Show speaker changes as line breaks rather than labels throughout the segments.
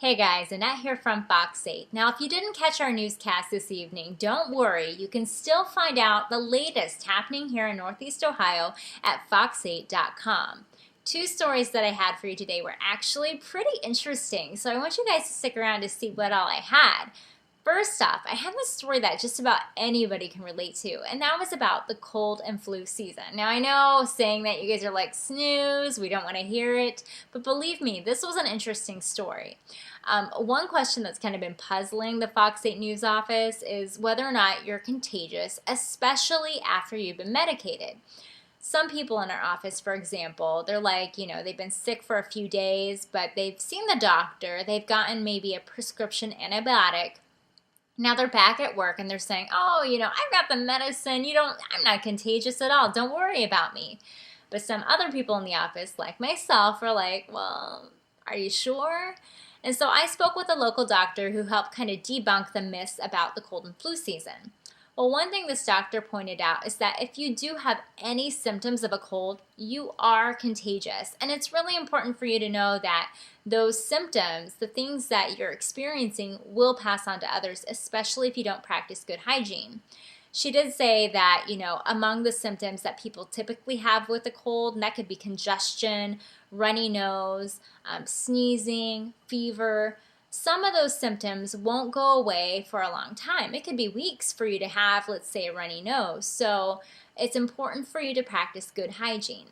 Hey guys, Annette here from Fox 8. Now, if you didn't catch our newscast this evening, don't worry. You can still find out the latest happening here in Northeast Ohio at fox8.com. Two stories that I had for you today were actually pretty interesting, so I want you guys to stick around to see what all I had. First off, I have a story that just about anybody can relate to, and that was about the cold and flu season. Now, I know saying that you guys are like, snooze, we don't want to hear it, but believe me, this was an interesting story. One question that's kind of been puzzling the Fox 8 News office is whether or not you're contagious, especially after you've been medicated. Some people in our office, for example, they're like, they've been sick for a few days, but they've seen the doctor, they've gotten maybe a prescription antibiotic. Now they're back at work and they're saying, oh, I've got the medicine, I'm not contagious at all, don't worry about me. But some other people in the office, like myself, are like, well, are you sure? And so I spoke with a local doctor who helped kind of debunk the myths about the cold and flu season. Well, one thing this doctor pointed out is that if you do have any symptoms of a cold, you are contagious. And it's really important for you to know that those symptoms, the things that you're experiencing, will pass on to others, especially if you don't practice good hygiene. She did say that, among the symptoms that people typically have with a cold, and that could be congestion, runny nose, sneezing, fever. Some of those symptoms won't go away for a long time. It could be weeks for you to have, let's say, a runny nose. So it's important for you to practice good hygiene.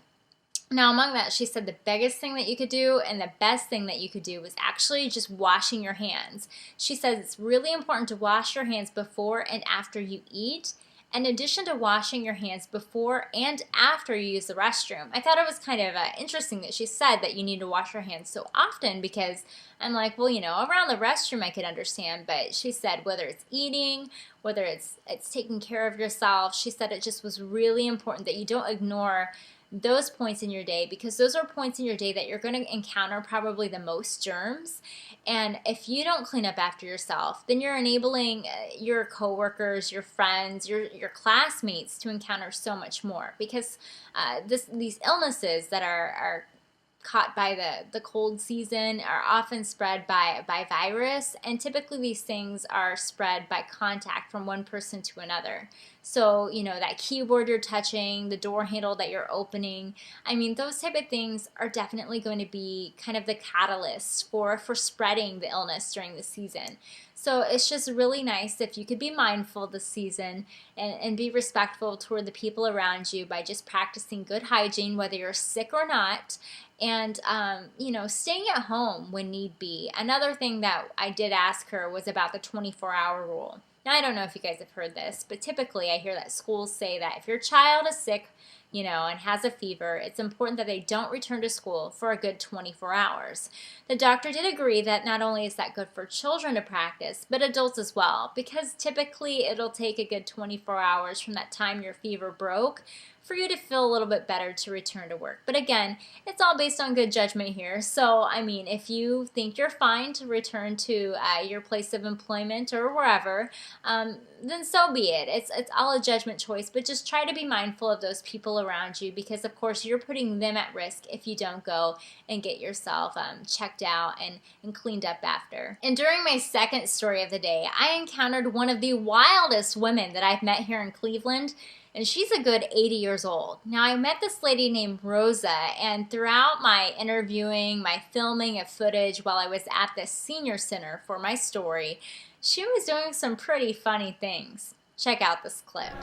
Now, among that, she said the biggest thing that you could do and the best thing that you could do was actually just washing your hands. She says it's really important to wash your hands before and after you eat, in addition to washing your hands before and after you use the restroom. I thought it was kind of interesting that she said that you need to wash your hands so often, because I'm like, well, around the restroom I could understand, but she said whether it's eating, whether it's taking care of yourself, she said it just was really important that you don't ignore those points in your day, because those are points in your day that you're going to encounter probably the most germs. And if you don't clean up after yourself, then you're enabling your coworkers, your friends, your classmates to encounter so much more, because these illnesses that are caught by the cold season are often spread by virus, and typically these things are spread by contact from one person to another. So, that keyboard you're touching, the door handle that you're opening, those type of things are definitely going to be kind of the catalyst for spreading the illness during the season. So it's just really nice if you could be mindful this season and be respectful toward the people around you by just practicing good hygiene, whether you're sick or not, and staying at home when need be. Another thing that I did ask her was about the 24-hour rule. Now, I don't know if you guys have heard this, but typically I hear that schools say that if your child is sick, and has a fever, it's important that they don't return to school for a good 24 hours. The doctor did agree that not only is that good for children to practice, but adults as well, because typically it'll take a good 24 hours from that time your fever broke for you to feel a little bit better to return to work. But again, it's all based on good judgment here. So, if you think you're fine to return to your place of employment or wherever, then so be it. It's all a judgment choice, but just try to be mindful of those people around you, because of course you're putting them at risk if you don't go and get yourself checked out and cleaned up after. And during my second story of the day, I encountered one of the wildest women that I've met here in Cleveland, and she's a good 80 years old. Now, I met this lady named Rosa, and throughout my interviewing, my filming of footage while I was at the senior center for my story, she was doing some pretty funny things. Check out this clip.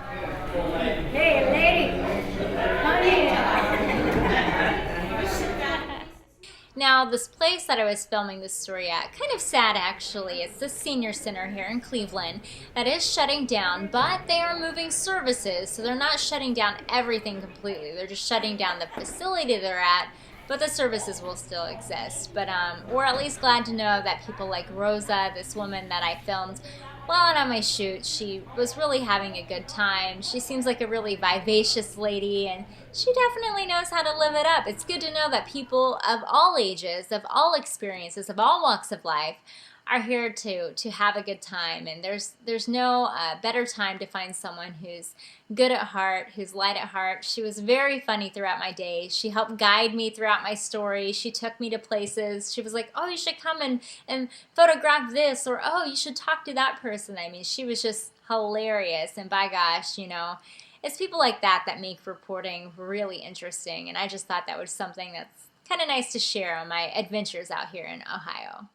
Hey, lady,
Now, this place that I was filming this story at, kind of sad actually, it's the senior center here in Cleveland that is shutting down, but they are moving services, so they're not shutting down everything completely. They're just shutting down the facility they're at, but the services will still exist. But we're at least glad to know that people like Rosa, this woman that I filmed while out on my shoot, she was really having a good time. She seems like a really vivacious lady, and she definitely knows how to live it up. It's good to know that people of all ages, of all experiences, of all walks of life are here to have a good time, and there's no better time to find someone who's good at heart, who's light at heart. She was very funny throughout my day. She helped guide me throughout my story. She took me to places. She was like, oh, you should come and photograph this, or oh, you should talk to that person. I mean, she was just hilarious, and by gosh, you know, it's people like that that make reporting really interesting, and I just thought that was something that's kind of nice to share on my adventures out here in Ohio.